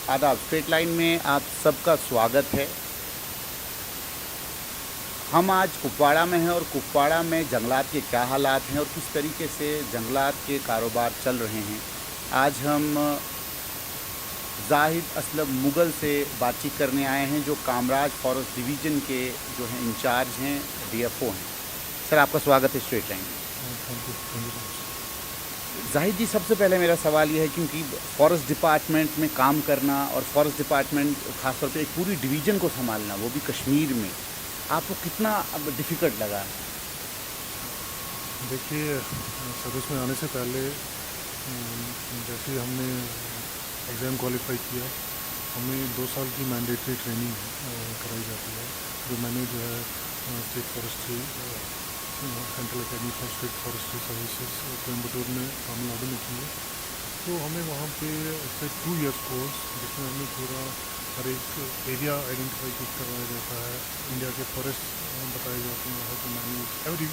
आदाब, straight line में आप सबका स्वागत है। हम आज कुपवाड़ा में हैं और कुपवाड़ा में जंगलात के क्या हालात हैं और किस तरीके से जंगलात के कारोबार चल रहे हैं। आज हम जाहिद असलम मुगल से बातचीत करने आए हैं, जो कामराज फॉरेस्ट डिवीज़न के जो हैं इंचार्ज हैं, डीएफओ हैं। सर, आपका स्वागत है स्ट्रेट लाइन में। Thank you. जाहिद जी, सबसे पहले मेरा सवाल ये है, क्योंकि फॉरेस्ट डिपार्टमेंट में काम करना और फॉरेस्ट डिपार्टमेंट ख़ासतौर पे एक पूरी डिवीज़न को संभालना, वो भी कश्मीर में, आपको कितना अब डिफ़िकल्ट लगा? देखिए, सर्विस में आने से पहले जैसे ही हमने एग्ज़ाम क्वालिफाई किया, हमें 2 साल की मैंडेटरी ट्रेनिंग कराई जाती है, जो मैंने जो है state forestry central academy for state forestry services Coimbatore में तमिलनाडु में की है। तो हमें वहाँ पे 2 इयर्स कोर्स, जिसमें हमें पूरा हर एक एरिया आइडेंटिफाई करवाया जाता है, इंडिया के फॉरेस्ट बताए जाते हैं, how to manage every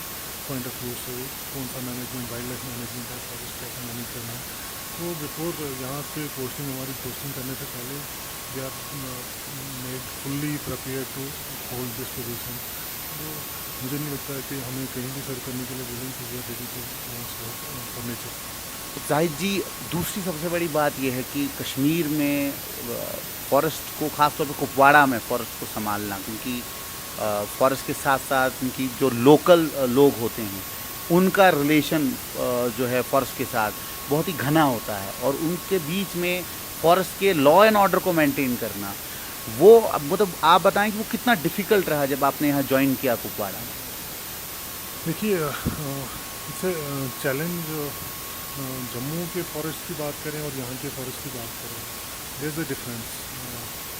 point of view से, कौन सा मैनेजमेंट, वाइल्ड लाइफ मैनेजमेंट है, फॉरेस्ट कैसे मैनेज करना है। तो बिफोर यहाँ पे पोस्टिंग, हमारी पोस्टिंग करने से पहले we are made fully prepare to hold this position. तो मुझे नहीं लगता है कि हमें कहीं भी सर्व करने के लिए बोलें कि we are ready to for nature. Zahid ji, दूसरी सबसे बड़ी बात यह है कि कश्मीर में फॉरेस्ट को, ख़ासतौर पे कुपवाड़ा में फॉरेस्ट को संभालना, क्योंकि फॉरेस्ट के साथ साथ उनकी जो लोकल लोग होते हैं, उनका रिलेशन जो है फॉरेस्ट के साथ बहुत ही घना होता है, और उनके बीच में फॉरेस्ट के लॉ एंड ऑर्डर को मेंटेन करना, वो मतलब आप बताएं कि वो कितना डिफ़िकल्ट रहा जब आपने यहाँ ज्वाइन किया कुपवाड़ा में? देखिए, इससे चैलेंज जम्मू के फॉरेस्ट की बात करें और यहाँ के फॉरेस्ट की बात करें, there is a difference.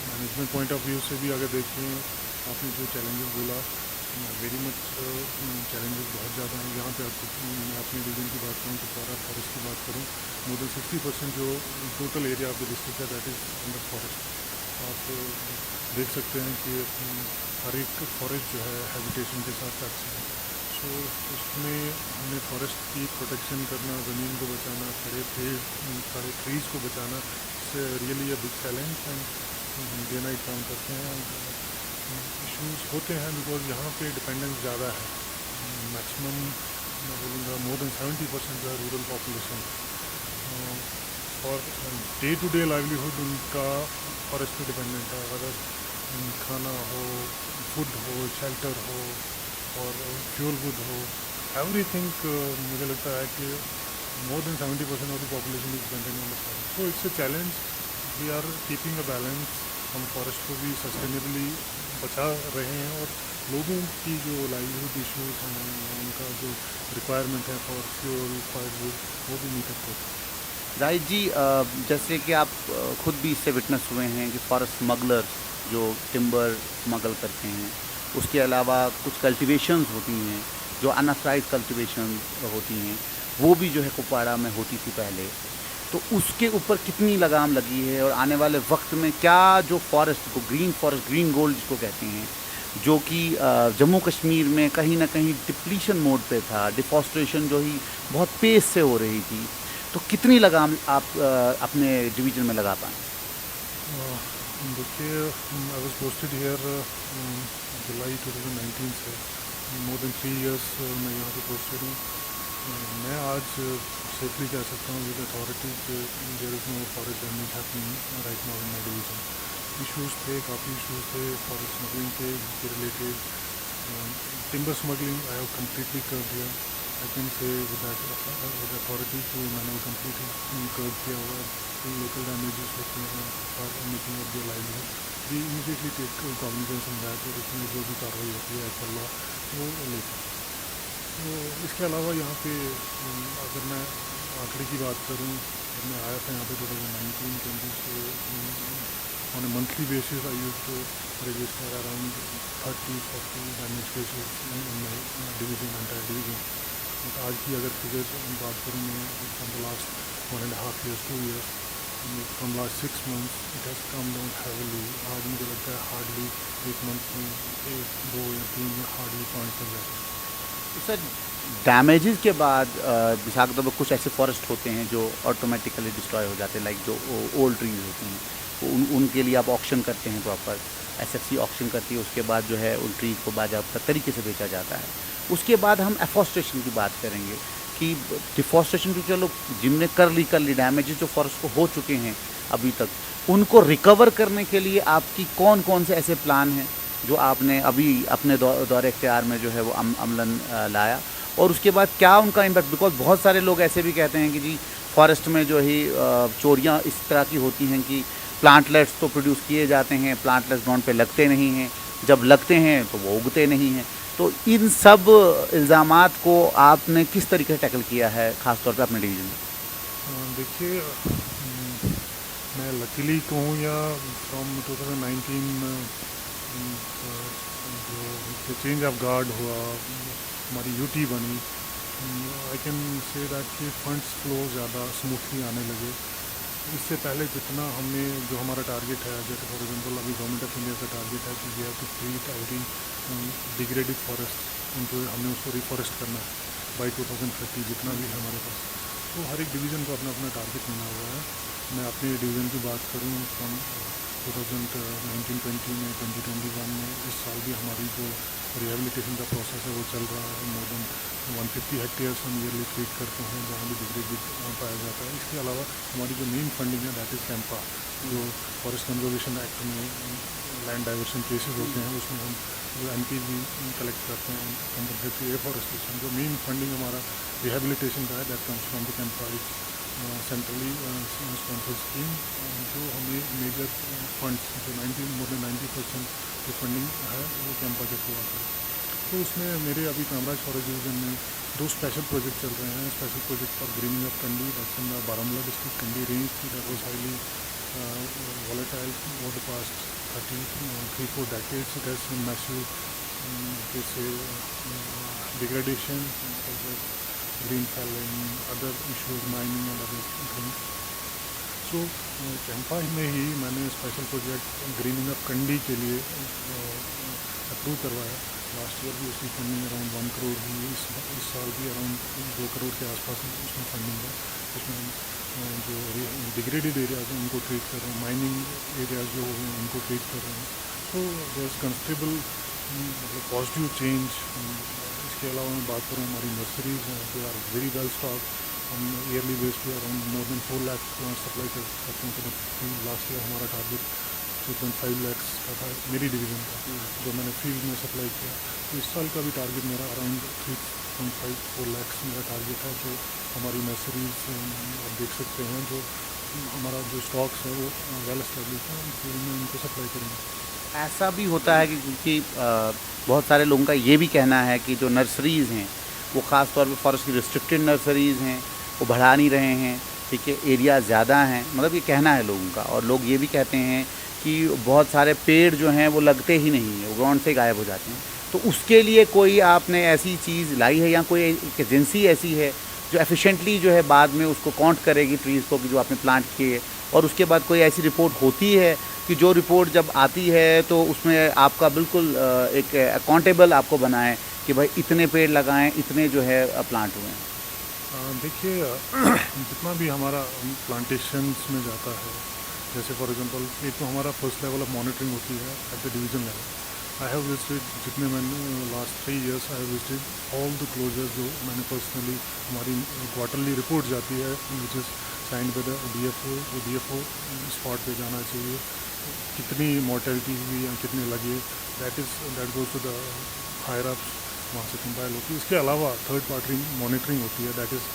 Management point of view से भी अगर देखें, आपने जो चैलेंजेस बोला, वेरी मच चैलेंजेस बहुत ज़्यादा हैं यहाँ पे। आपको मैं अपने रीजन की बात करूँ, कुपवाड़ा फॉरेस्ट की बात करूँ, मोर देन 60% जो total area of the district है, दैट इज़ अंडर फॉरेस्ट। आप देख सकते हैं कि हर एक फॉरेस्ट जो है हैबिटेशन के साथ टच है। तो उसमें हमें फॉरेस्ट की प्रोटेक्शन करना, ज़मीन को बचाना, सारे ट्रीज़ को बचाना, it's really a big challenge. And day night काम करते हैं। इश्यूज़ होते हैं बिकॉज यहाँ पे डिपेंडेंस ज़्यादा है। मैक्सिमम मैं बोलूँगा मोर देन 70% जो है रूरल पॉपुलेशन, और डे टू डे लाइवलीहुड उनका फॉरेस्ट पे डिपेंडेंट है। अगर खाना हो, फूड हो, शेल्टर हो और फ्यूल वुड हो, एवरीथिंग, मुझे लगता है कि more than 70% of the population is dependent on the forest. So it's a challenge. We are keeping a balance. हम फॉरेस्ट को भी सस्टेनेबली बचा रहे हैं और लोगों की जो लाइवलीहुड इश्यूज हैं, उनका जो रिक्वायरमेंट है फॉर फ्यूल, फायरवुड, वो भी मीट अप होता है। जाहिद जी, जैसे कि आप खुद भी इससे विटनेस हुए हैं कि फॉरेस्ट स्मगलर्स जो टिम्बर स्मगल करते हैं, उसके अलावा कुछ कल्टीवेशंस होती हैं जो अनऑथराइज्ड कल्टीवेशन होती हैं, वो भी जो है कुपवाड़ा में होती थी पहले। तो उसके ऊपर कितनी लगाम लगी है, और आने वाले वक्त में क्या जो फॉरेस्ट को, ग्रीन फॉरेस्ट, ग्रीन गोल्ड जिसको कहते हैं, जो कि जम्मू कश्मीर में कहीं ना कहीं डिप्लीशन मोड पे था, डिफॉरेस्टेशन जो ही बहुत पेस से हो रही थी, तो कितनी लगाम आप अपने डिवीज़न में लगा पाएँ? देखिए, आई वॉज पोस्टेड हियर जुलाई 2019 से, मोर देन 3 इयर्स मैं यहाँ पे पोस्टेड हूँ। मैं आज सेफली कह सकता हूँ विद अथॉरिटी कि there is no forest damage happening right now in my division. Issues थे, काफ़ी इश्यूज़ थे फॉरेस्ट स्मगलिंग के related. Timber smuggling I have completely curb here. I can say with authority कि मैंने वो कम्प्लीटली कर्ब किया हुआ है। लोकल डैमेजेस होते हैं for making of their livelihood, we immediately take cognizance in that, और उसमें जो भी कार्रवाई होती है एज पर लॉ वो लेते हैं। तो इसके अलावा यहाँ पे अगर मैं आंकड़े की बात करूँ, जब मैं आया था यहाँ पे 2019-20 से, on a monthly basis I used to register around 30-40 damage cases in my division, entire division. आज की अगर फिगर्स बात करूँ मैं, from the last 1.5 years, 2 years, from last 6 months it has come down heavily. आज मुझे लगता है हार्डली एक मंथ में 1, 2 या 3 में हार्डली पॉइंट तक जाते हैं। तो सर, डैमेजेस के बाद मिसाल के तौर पर कुछ ऐसे फॉरेस्ट होते हैं जो ऑटोमेटिकली डिस्ट्रॉय हो जाते हैं, लाइक जो ओल्ड ट्रीज होती हैं, उनके लिए आप ऑक्शन करते हैं, प्रॉपर एसएफसी ऑक्शन करती है, उसके बाद जो है उन ट्रीज को बाज़ाब्ता तरीके से बेचा जाता है। उसके बाद हम एफॉरेस्टेशन की बात करेंगे कि डिफॉरेस्टेशन तो चलो जिनने कर ली डैमेजेस जो फॉरेस्ट को हो चुके हैं अभी तक, उनको रिकवर करने के लिए आपकी कौन कौन से ऐसे प्लान हैं जो आपने अभी अपने दौरे इख्तियार में जो है वो अमलन लाया, और उसके बाद क्या उनका इम्पैक्ट? बिकॉज बहुत सारे लोग ऐसे भी कहते हैं कि जी फॉरेस्ट में जो ही चोरियाँ इस तरह की होती हैं कि प्लांटलेट्स तो प्रोड्यूस किए जाते हैं, प्लांटलेट्स ग्राउंड पे लगते नहीं हैं, जब लगते हैं तो वो उगते नहीं हैं। तो इन सब इल्ज़ामात को आपने किस तरीके से टैकल किया है, ख़ास तौर पे अपने डिवीज़न में? देखिए, मैं लकीली कहूँ या फ्रॉम 2019 जो चेंज ऑफ गार्ड हुआ, हमारी यूटी बनी, आई कैन से दैट कि फंड्स फ्लो ज़्यादा स्मूथली आने लगे। इससे पहले जितना हमने जो हमारा टारगेट है, जैसे फॉर एग्जांपल अभी गवर्नमेंट ऑफ इंडिया का टारगेट है कि we have to treat every degraded forest उनको, हमने उसको रिफॉरेस्ट करना है बाय 2030, जितना भी है हमारे पास। तो हर एक डिवीज़न को अपना अपना टारगेट बना हुआ है। मैं अपने डिवीज़न की बात करूँ, फ्रॉम 2019-20 में 2021 में इस साल भी हमारी जो रिहेबिलिटेशन का प्रोसेस है वो चल रहा है। मोर देन 150 हेक्टेयर्स हम ईयरली ट्रीट करते हैं जहाँ भी डिग्रेडेड पाया जाता है। इसके अलावा हमारी जो मेन फंडिंग है दैट इज़ कैंपा, जो फॉरेस्ट कंजर्वेशन एक्ट में लैंड डाइवर्शन केसेस होते हैं, उसमें हम जो एनपीवी कलेक्ट करते हैं कंपनसेटरी एफॉरेस्टेशन। जो मेन फंडिंग हमारा रिहेबिलिटेशन का है that comes from the Campa, centrally sponsored scheme. जो हमें मेजर फंड्स जो मोर देन 90% जो फंडिंग है वो कैंपा के थ्रू आता है। तो उसमें मेरे अभी कामराज फॉरेस्ट डिवीज़न में 2 स्पेशल प्रोजेक्ट चल रहे हैं। Special project for grinning of Kandi, that's in Baramulla district, Kandi range that was highly volatile over the past 3-4 decades. It has some massive degradation because of green felling, other issues, mining and other things. So Campa में ही मैंने special project grinning of कंडी के लिए approve करवाया। Last year भी उसकी funding around 1 crore हुई, इस साल भी अराउंड 2 करोड़ के आसपास उसमें फंडिंग है। उसमें जो डिग्रेडेड एरियाज हैं उनको ट्रीट कर रहे हैं, माइनिंग एरियाज जो हैं उनको ट्रीट कर रहे हैं। तो देयर इज़ कंसिडरेबल मतलब पॉजिटिव चेंज। इसके अलावा मैं बात करूँ, हमारी नर्सरीज हैं they are very well stock. हम ईयरली बेस पे around more than 4 lakh plant supply करते हैं। लास्ट ईयर हमारा टारगेट 2.5 लाख का था मेरी डिवीज़न का, जो मैंने फील्ड में सप्लाई किया। तो इस साल का भी टारगेट मेरा अराउंड 3.5-4 लाख मेरा टारगेट है। जो हमारी नर्सरीज आप देख सकते हैं, जो हमारा जो स्टॉक्स है वो वेल एस्टेब्लिश है, फील्ड में उनको सप्लाई करेंगे। ऐसा भी होता है कि क्योंकि बहुत सारे लोगों का ये भी कहना है कि जो नर्सरीज़ हैं वो ख़ास तौर पे फॉरेस्ट की रिस्ट्रिक्टेड नर्सरीज़ हैं, वो बढ़ा नहीं रहे हैं, ठीक है, एरिया ज़्यादा हैं, मतलब ये कहना है लोगों का। और लोग ये भी कहते हैं कि बहुत सारे पेड़ जो हैं वो लगते ही नहीं हैं, वो ग्राउंड से गायब हो जाते हैं। तो उसके लिए कोई आपने ऐसी चीज़ लाई है या कोई एजेंसी ऐसी है जो एफिशिएंटली जो है बाद में उसको काउंट करेगी ट्रीज़ को कि जो आपने प्लांट किए, और उसके बाद कोई ऐसी रिपोर्ट होती है कि जो रिपोर्ट जब आती है तो उसमें आपका बिल्कुल एक अकाउंटेबल आपको बनाए कि भाई इतने पेड़ लगाएं, इतने जो है प्लांट हुए हैं? देखिए, जितना भी हमारा प्लांटेशंस में जाता है, जैसे फॉर एग्जांपल एक तो हमारा फर्स्ट लेवल ऑफ मॉनिटरिंग होती है at the division level. I have visited, जितने मैंने last 3 years I have visited all the closures जो मैंने पर्सनली, हमारी क्वार्टरली रिपोर्ट जाती है which is signed by the DFO. वो डीएफओ स्पॉट पे जाना चाहिए, कितनी मॉर्टेलिटी हुई या कितने लगे, that goes to the higher ups, वहाँ से कंपाइल होती है। इसके अलावा थर्ड पार्टी मॉनिटरिंग होती है that is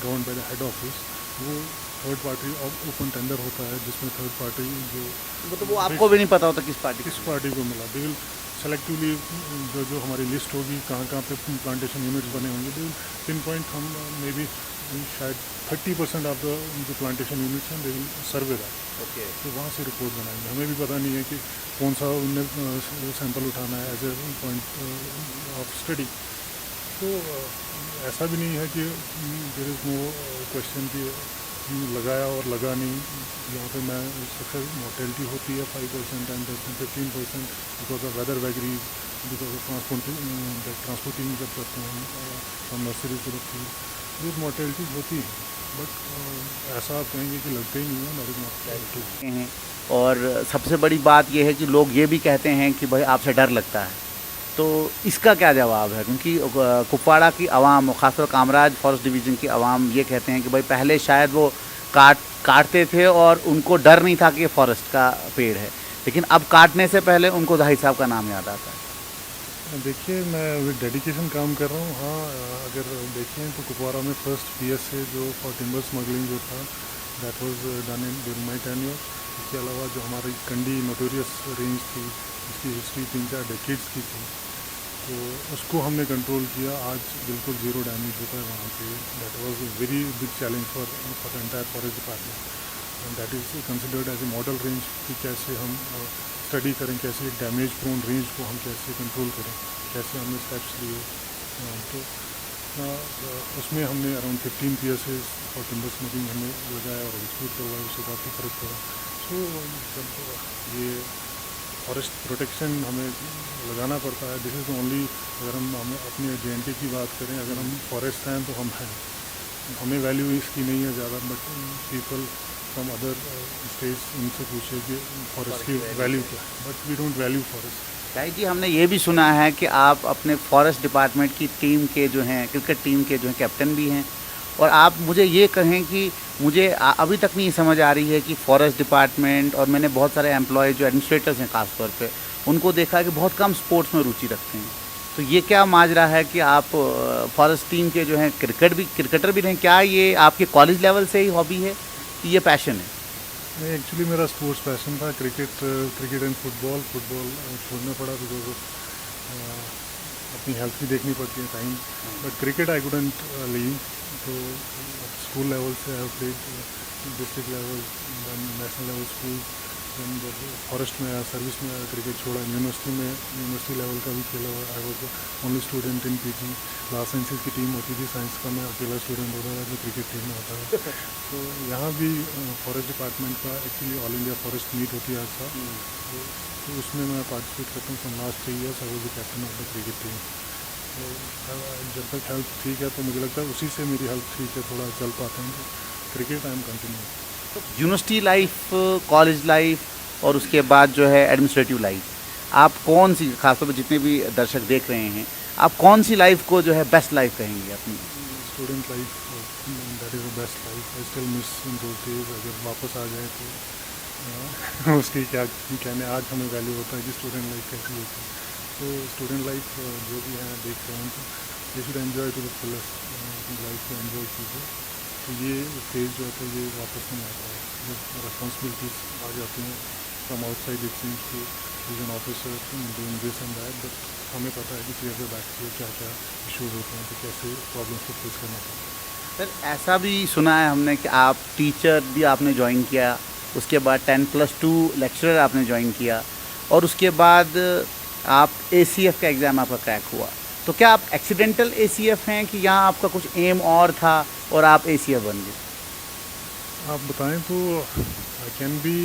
govern by the head office. वो थर्ड पार्टी ओपन टेंडर होता है जिसमें थर्ड पार्टी जो मतलब वो आपको भी नहीं पता होता किस पार्टी को मिला, दे विल सेलेक्टिवली जो हमारी लिस्ट होगी कहाँ पे प्लांटेशन यूनिट्स बने होंगे, दे विल पिन पॉइंट। हम मे बी शायद 30% ऑफ द जो प्लांटेशन यूनिट्स हैं they will survey that. Okay, तो वहाँ से रिपोर्ट बनाएंगे। हमें भी पता नहीं है कि कौन सा उन्हें सैंपल उठाना है as a point of study. तो ऐसा भी नहीं है कि देयर इज़ नो क्वेश्चन कि लगाया और लगा नहीं। यहाँ पे मैं सबसे मॉर्टेलिटी होती है 5%, 10%, 15% because of weather vagaries, because of transporting जब करते हैं हम नर्सरी की रखती है, जो मॉर्टेलिटीज होती हैं। बट ऐसा आप कहेंगे कि लगते ही नहीं है, दैट इज नॉट ट्रू। और सबसे बड़ी बात ये है कि लोग ये भी कहते हैं कि भाई आपसे डर लगता है, तो इसका क्या जवाब है? क्योंकि कुपवाड़ा की आवाम और ख़ासतौर कामराज फॉरेस्ट डिवीज़न की आवाम ये कहते हैं कि भाई पहले शायद वो काटते थे और उनको डर नहीं था कि ये फॉरेस्ट का पेड़ है, लेकिन अब काटने से पहले उनको जाहिर साहब का नाम याद आता है। देखिए, मैं विद डेडिकेशन काम कर रहा हूँ। हाँ, अगर देखें तो कुपवाड़ा में फर्स्ट PSA जो फॉर टिम्बर स्मगलिंग जो था, that was done in during my tenure. इसके अलावा जो हमारी कंडी नोटोरियस रेंज थी, जिसकी हिस्ट्री 3-4 डेकेड्स की थी, तो उसको हमने कंट्रोल किया। आज बिल्कुल ज़ीरो डैमेज होता है वहाँ पे। That was a very big challenge for the entire forest department, and that is considered as a model range कि कैसे हम स्टडी करें, कैसे एक डैमेज प्रोन रेंज को हम कैसे कंट्रोल करें, कैसे हमने स्टेप्स लिए। तो उसमें हमने अराउंड 15 PSAs और टिम्बर स्मगलिंग हमने लगाया और एग्जीक्यूट करवाया, उससे काफ़ी फर्क पड़ा। सो जब ये फॉरेस्ट प्रोटेक्शन हमें लगाना पड़ता है, दिस इज़ ओनली, अगर हम अपने JNK की बात करें, अगर हम फॉरेस्ट हैं तो हम हैं, हमें वैल्यू इसकी नहीं है ज़्यादा, but people from other states उनसे पूछे कि फॉरेस्ट की वैल्यू क्या है, but we don't value forest. Shahid ji, हमने ये भी सुना है कि आप अपने फॉरेस्ट डिपार्टमेंट की टीम के जो हैं, क्रिकेट टीम के जो हैं कैप्टन भी हैं, और आप मुझे ये कहें कि मुझे अभी तक नहीं समझ आ रही है कि फॉरेस्ट डिपार्टमेंट, और मैंने बहुत सारे एम्प्लॉय जो एडमिनिस्ट्रेटर्स हैं ख़ास तौर पे, उनको देखा है कि बहुत कम स्पोर्ट्स में रुचि रखते हैं। तो ये क्या माजरा है कि आप फॉरेस्ट टीम के जो हैं क्रिकेटर भी रहे, क्या ये आपके कॉलेज लेवल से ही हॉबी है कि ये पैशन है? नहीं, एक्चुअली मेरा स्पोर्ट्स पैशन था, क्रिकेट एंड फुटबॉल छोड़ना पड़ा बिकॉज ऑफ अपनी हेल्थ भी देखनी पड़ती है time, but cricket I couldn't leave. तो स्कूल लेवल से I have played district level, national level school, जब फॉरेस्ट में आया, सर्विस में आया, क्रिकेट छोड़ा। यूनिवर्सिटी लेवल का भी खेला हुआ। I was only student in PG। Last sciences की टीम होती थी, साइंस का मैं अकेला स्टूडेंट होता था जो क्रिकेट टीम में होता था। तो यहाँ भी फॉरेस्ट डिपार्टमेंट का actually all India forest meet होती है हर साल, तो उसमें मैं पार्टिसिपेट करता हूँ। From last 3 years I was the captain of the cricket team. तो जब तक हेल्थ ठीक है, तो मुझे लगता है उसी से मेरी हेल्थ ठीक है, थोड़ा चल पाते हैं। तो cricket I am continue. University life, college life और उसके बाद जो है एडमिनिस्ट्रेटिव लाइफ, आप कौन सी, खासतौर पर जितने भी दर्शक देख रहे हैं, आप कौन सी लाइफ को जो है बेस्ट लाइफ कहेंगे अपनी? Student life, that is the best life. I still miss in those days. अगर वापस आ जाए तो उसकी क्या कहने, आज हमें वैल्यू होता है कि स्टूडेंट लाइफ कैसी होती है। तो स्टूडेंट लाइफ जो भी हैं देख रहे हैं, तो they should enjoy to the fullest life को, एन्जॉय कीजिए। तो ये फेज जो होता है ये वापस नहीं आता है, जब रिस्पॉन्सिबिलिटीज आ जाती हैं फ्रॉम आउटसाइड। इट सीम्स कि is an officer doing this and that, but हमें पता है कि चेयर पे बैठ के क्या क्या इशूज़ होते हैं, तो कैसे प्रॉब्लम्स को फेस करना पड़ता है। सर, ऐसा भी सुना है हमने कि आप टीचर भी आपने ज्वाइन किया, उसके बाद 10+2 लेक्चरर आपने ज्वाइन किया, और उसके बाद आप ACF का एग्ज़ाम आपका क्रैक हुआ। तो क्या आप एक्सीडेंटल ACF हैं कि यहाँ आपका कुछ एम और था और आप ACF बन गए? आप बताएं तो I can be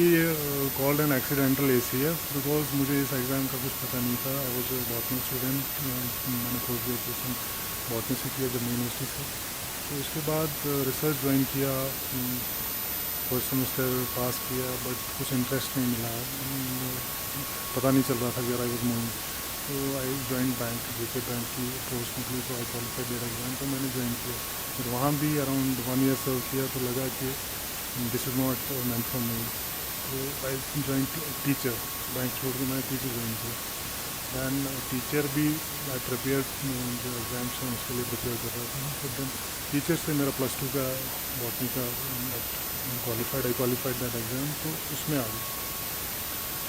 called an accidental ACF, because मुझे इस एग्ज़ाम का कुछ पता नहीं था। आई वॉज बॉटनी स्टूडेंट, मैंने पोस्ट ग्रेजुएशन बॉटनी से किया जम्मू यूनिवर्सिटी से। तो उसके बाद रिसर्च ज्वाइन किया, फर्स्ट सेमेस्टर पास किया, बट कुछ इंटरेस्ट नहीं मिला, पता नहीं चल रहा था वेयर आई वाज मूविंग। तो I join bank, JK bank की पोस्ट निकली, तो आई क्वालिफाइड दैट एग्जाम, तो मैंने ज्वाइन किया। फिर वहाँ भी अराउंड 1 year सर्व किया, तो लगा कि this is not meant for me. तो आई ज्वाइन टीचर, बैंक छोड़ के मैंने टीचर ज्वाइन किया। दैन टीचर भी आई प्रिपेयर, जो एग्ज़ाम्स हैं उसके लिए प्रिपेयर कर रहा था। फिर दैन टीचर से मेरा +2 का बॉटनी का आई क्वालिफाइड दैट एग्ज़ाम, तो उसमें आ गया।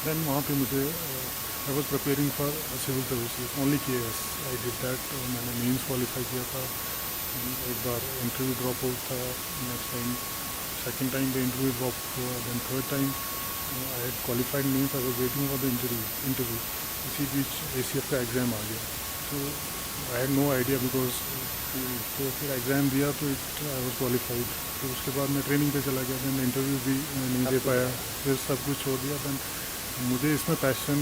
दैन वहाँ पे मुझे I was preparing for civil services, only KS I did that. मैंने मेंस क्वालिफाई किया था, एक बार इंटरव्यू ड्रॉप आउट था, नेक्स्ट टाइम सेकेंड टाइम पे इंटरव्यू ड्रॉप हुआ, then third time I had qualified means I was waiting for the interview. इसी बीच ACF का एग्ज़ाम आ गया, तो I had no idea because, तो फिर एग्ज़ाम दिया तो आई वॉज क्वालिफाइड। फिर उसके बाद मैं ट्रेनिंग पे चला गया, दैन इंटरव्यू भी नहीं दे पाया, फिर सब कुछ छोड़ दिया। दैन मुझे इसमें passion,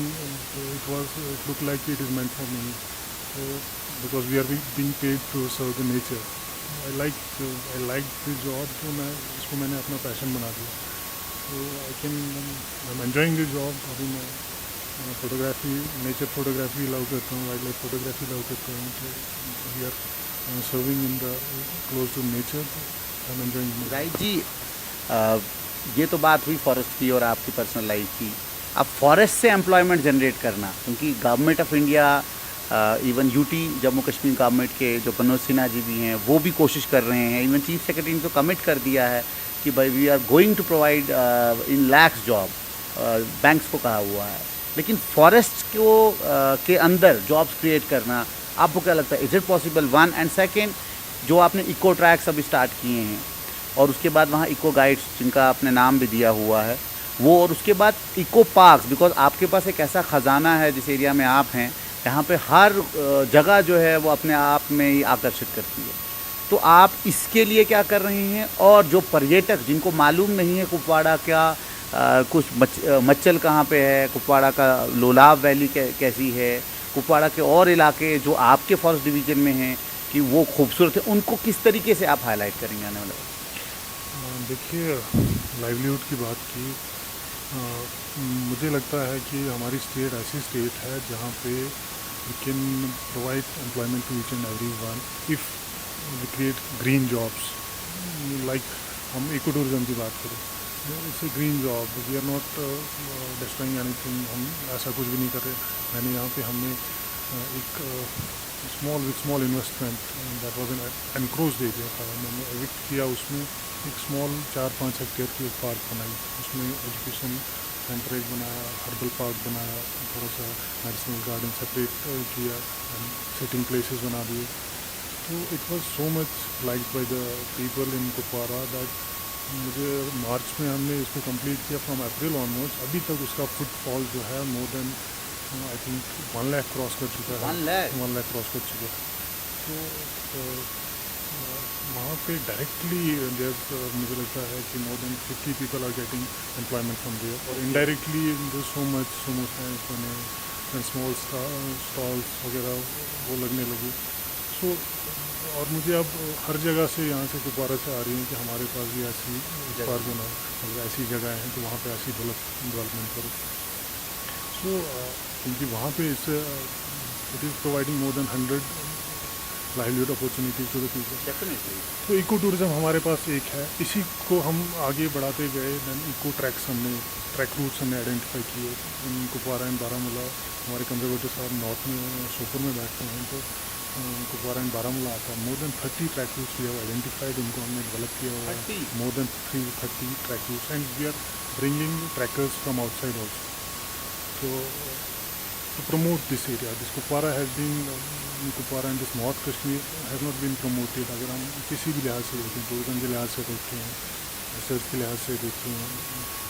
it look like it is meant for me, तो because we are being paid to serve the nature. I like this job, तो मैं इसको मैंने अपना पैशन बना दिया। तो I am enjoying this job. अभी मैं फोटोग्राफी, नेचर फोटोग्राफी लव करता हूँ, वाइल्ड लाइफ फोटोग्राफी लव करता हूँ। तो we are serving in the close to nature. I am enjoying. Right जी। अ, ये तो बात हुई फॉरेस्ट की और आपकी पर्सनल लाइफ की। अब फॉरेस्ट से एम्प्लॉयमेंट जनरेट करना, क्योंकि government of India, even UT Jammu Kashmir government के जो मनोज सिन्हा जी भी हैं, वो भी कोशिश कर रहे हैं। इवन चीफ सेक्रेटरी ने तो कमिट कर दिया है कि भाई we are going to provide in lakhs job, banks को कहा हुआ है। लेकिन फॉरेस्ट को के अंदर जॉब्स क्रिएट करना, आपको क्या लगता है, is it possible? One and second, जो आपने इको ट्रैक्स अभी स्टार्ट किए हैं और उसके बाद वहाँ इको गाइड्स जिनका आपने नाम भी दिया हुआ है वो, और उसके बाद इको पार्क्स, बिकॉज आपके पास एक ऐसा ख़जाना है जिस एरिया में आप हैं, यहाँ पे हर जगह जो है वो अपने आप में ही आकर्षित करती है। तो आप इसके लिए क्या कर रहे हैं? और जो पर्यटक जिनको मालूम नहीं है कुपवाड़ा क्या, कुछ मच्चल कहाँ पे है, कुपवाड़ा का लोलाब वैली कैसी है, कुपवाड़ा के और इलाके जो आपके फॉरेस्ट डिवीज़न में हैं कि वो खूबसूरत है, उनको किस तरीके से आप हाईलाइट करेंगे आने वाले वक्त? देखिए, लाइवलीहुड की बात की, मुझे लगता है कि हमारी स्टेट ऐसी स्टेट है जहाँ पे we can provide employment to each and every one if we create green jobs. Like हम इको टूरिज्म की बात करें, it's a green job. We are not destroying anything, हम ऐसा कुछ भी नहीं कर रहे। मैंने यहाँ पे हमने एक small investment that was an encroached area था, मैंने एविक्ट किया। उसमें एक स्मॉल 4-5 हेक्टेयर की एक पार्क बनाई, उसमें एजुकेशन सेंटर एक बनाया, हर्बल पार्क बनाया, थोड़ा सा मेडिसिनल गार्डन सेपरेट किया, सिटिंग प्लेसेस बना दिए। तो it was so much liked by the people in Kupwara that मुझे मार्च में हमने इसको कंप्लीट किया। फ्रॉम अप्रैल ऑनवर्ड्स अभी तक उसका फुटफॉल जो है more than I think 1 lakh cross कर चुका है। 1 लाख क्रॉस कर चुका है। तो वहाँ पे डायरेक्टली मुझे लगता है कि more than 50 people are getting employment from there, और indirectly there so much samosas बने एंड स्मॉल स्टॉल्स वगैरह वो लगने लगे। सो और मुझे अब हर जगह से यहाँ से कुपवाड़ा से आ रही है कि हमारे पास भी ऐसी पार्क बना, मतलब ऐसी जगह हैं तो वहाँ पे ऐसी डेवलपमेंट करो। सो क्योंकि वहाँ पे it is providing more than 100 livelihood opportunities to the people. Definitely. तो इको टूरिज़्म हमारे पास एक है, इसी को हम आगे बढ़ाते गए। दैन इको ट्रैक्स हमने, ट्रैक रूट्स हमने आइडेंटिफाई किए इन कुपवाड़ा एंड बारामूला। हमारे कंजर्वेटर साहब नॉर्थ में सोपुर में बैठते हैं, तो कुपवाड़ा एंड बारामूला आता है। More than 30 trek routes we have identified, उनको हमने डेवलप किया हुआ है। More than 30 trek routes and we are bringing trekkers from outside also to promote this area. This Kupwara has been, Kupwara and this North Kashmir has not been promoted. अगर हम किसी भी लिहाज से देखें, टूरिज्म के लिहाज से देखें, रिसर्च के लिहाज से देखें,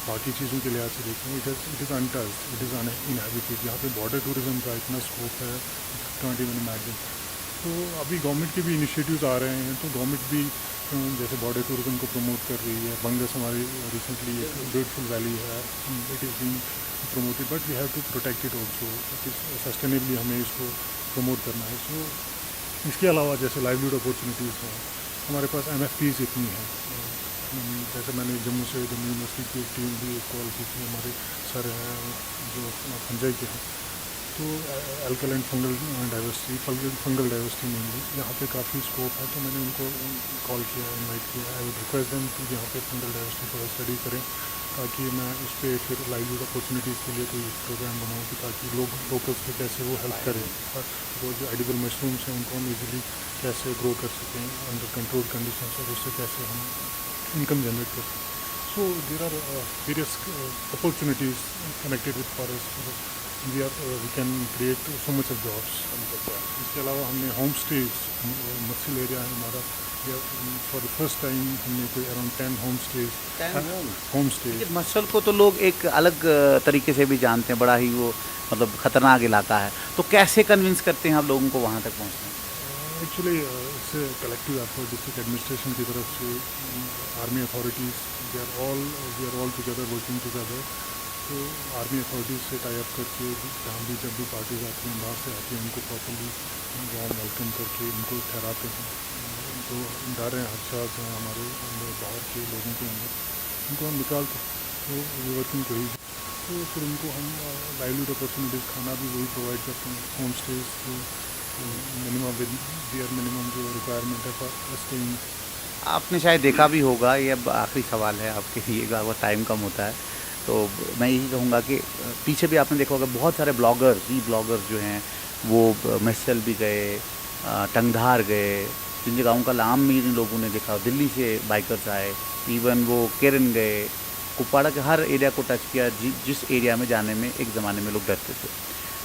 बाकी चीज़ों के लिहाज से देखें, it is untouched, it is uninhabited. यहाँ पे बॉर्डर टूरिज्म का इतना स्कोप है, कांट इवन इमेजिन। तो अभी गवर्नमेंट के भी इनिशिएटिव्स आ रहे हैं, तो गवर्नमेंट भी जैसे बॉर्डर टूरिज्म को प्रमोट कर रही है। बंगस हमारी रिसेंटली एक ब्यूटीफुल वैली है, it is being promoted, but we have to protect it also. It is sustainably हमें इसको प्रमोट करना है। सो इसके अलावा जैसे लाइवलीहुड अपॉर्चुनिटीज़ हैं, हमारे पास MFPs इतनी हैं। जैसे मैंने जम्मू यूनिवर्सिटी की एक टीम भी कॉल की थी, हमारे सर हैं जो संजय के हैं, तो अल्कलाइन फंगल डाइवर्सिटी मेनली यहाँ पे काफ़ी स्कोप है। तो मैंने उनको कॉल किया, इनवाइट किया। आई वुड रिक्वेस्ट देम कि यहाँ पे फंगल डाइवर्सिटी थोड़ा स्टडी करें, ताकि मैं उस पर फिर लाइवलीहुड अपॉर्चुनिटीज़ के लिए कोई प्रोग्राम बनाऊँ कि ताकि लोग लोकल्स पे कैसे वो हेल्प करें। वो जो एडिबल मशरूम्स हैं उनको हम ईजिली कैसे ग्रो कर सकें अंडर कंट्रोल कंडीशंस, और उससे कैसे हम इनकम जनरेट कर सकें। So there are various opportunities connected with forest. We can create so much of jobs. इसके अलावा हमने होम स्टेज, मत्स्य एरिया है हमारा, फॉर द फर्स्ट टाइम हमने कोई अराउंड 10 होम स्टे। मसल को तो लोग एक अलग तरीके से भी जानते हैं, बड़ा ही वो मतलब खतरनाक इलाका है। तो कैसे कन्विंस करते हैं आप लोगों को वहाँ तक पहुँचने? Actually it's a collective effort. District administration की तरफ से, army authorities, we are all together working together. तो आर्मी अथॉरिटीज़ से टाई अप करके जहाँ भी जब भी पार्टीज आती हैं, बाहर से आती हैं, उनको प्रॉपरली वार्म वेलकम करके उनको ठहराते हैं। जो डर हैं, खदशात हैं हमारे अंदर, बाहर के लोगों के अंदर, उनको हम निकालते हैं। तो ये वर्किंग वही, तो फिर उनको हम लाइवलीहुड अपॉर्चुनिटीज़, खाना भी वही प्रोवाइड करते हैं, होम स्टेज जो मिनिमम विद बियर मिनिमम जो रिक्वायरमेंट है फॉर स्टेइंग। आपने शायद देखा भी होगा, ये अब आखिरी सवाल है आपके लिए, वो टाइम कम होता है, तो मैं यही कहूँगा कि पीछे भी आपने देखा होगा बहुत सारे ब्लॉगर्स जो हैं वो महसल भी गए, टंगधार गए, जिन जगहों का नाम भी इन लोगों ने देखा, दिल्ली से बाइकर्स आए, इवन वो केरन गए, कुपवाड़ा के हर एरिया को टच किया जिस एरिया में जाने में एक ज़माने में लोग डरते थे।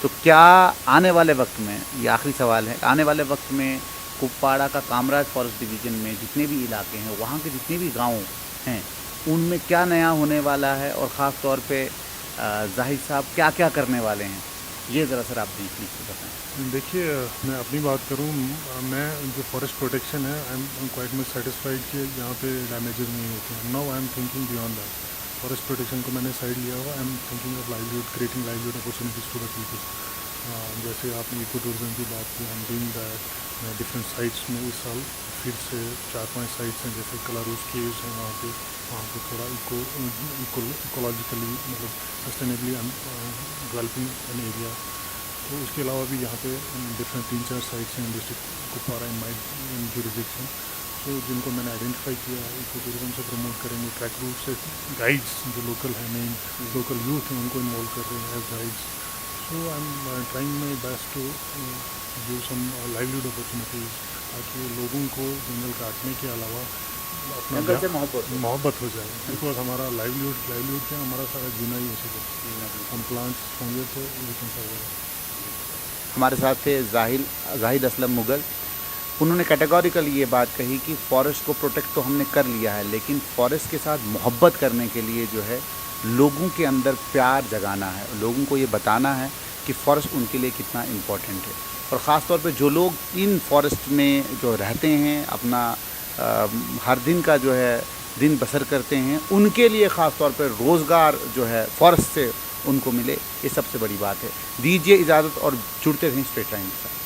तो क्या आने वाले वक्त में, ये आखिरी सवाल है, आने वाले वक्त में कुपवाड़ा का कामराज फॉरेस्ट डिवीज़न में जितने भी इलाके हैं, वहाँ के जितने भी गांव हैं, उनमें क्या नया होने वाला है, और ख़ास तौर पे जाहिद साहब क्या क्या करने वाले हैं, ये ज़रा सर आप देख लीजिए, बताएं। देखिए, मैं अपनी बात करूं, मैं जो फॉरेस्ट प्रोटेक्शन है, I am quite much satisfied कि यहाँ पे डैमेजेस नहीं होते हैं। Now I am thinking beyond that. Forest protection को मैंने साइड लिया हुआ, I am thinking of livelihood, creating livelihood opportunities to the people. जैसे आपने इको टूरिज्म की बात की, हम डूइंग दैट डिफरेंट साइट्स में। इस साल फिर से 4-5 साइट्स हैं, जैसे कलारूस केव्स हैं, वहाँ पे थोड़ा इकोलॉजिकली मतलब सस्टेनेबली डेवलपिंग एन एरिया। तो उसके अलावा भी यहाँ पे डिफरेंट 3-4 साइट्स हैं डिस्ट्रिक्ट कुपवाड़ा इन जुरिसडिक्शन, तो जिनको मैंने आइडेंटिफाई किया है, इको टूरिज्म से प्रमोट करेंगे। ट्रैक रूट से गाइड्स जो लोकल है, मेन लोकल यूथ हैं, उनको इन्वॉल्व कर रहे हैं as guides. So I am trying my best to give some livelihood opportunities, ताकि लोगों को जंगल काटने के अलावा अपना जंगल से मोहब्बत हो जाए। बिकॉज हमारा लाइवलीहुड क्या, हमारा सारा जीना ही उसी पर। हम प्लांट्स होंगे तो वी कैन सर्वाइव। हमारे साथ थे जाहिद असलम मुगल। उन्होंने कैटेगोरिकली ये बात कही कि फ़ॉरेस्ट को प्रोटेक्ट तो हमने कर लिया है, लेकिन फ़ॉरेस्ट के साथ मोहब्बत करने के लिए जो है लोगों के अंदर प्यार जगाना है, लोगों को ये बताना है कि फ़ॉरेस्ट उनके लिए कितना इम्पोर्टेंट है। और ख़ास तौर पे जो लोग इन फॉरेस्ट में जो रहते हैं, अपना हर दिन का जो है दिन बसर करते हैं, उनके लिए ख़ास तौर पे रोज़गार जो है फॉरेस्ट से उनको मिले, ये सबसे बड़ी बात है। दीजिए इजाज़त और जुड़ते रहें स्ट्रेट लाइन के साथ।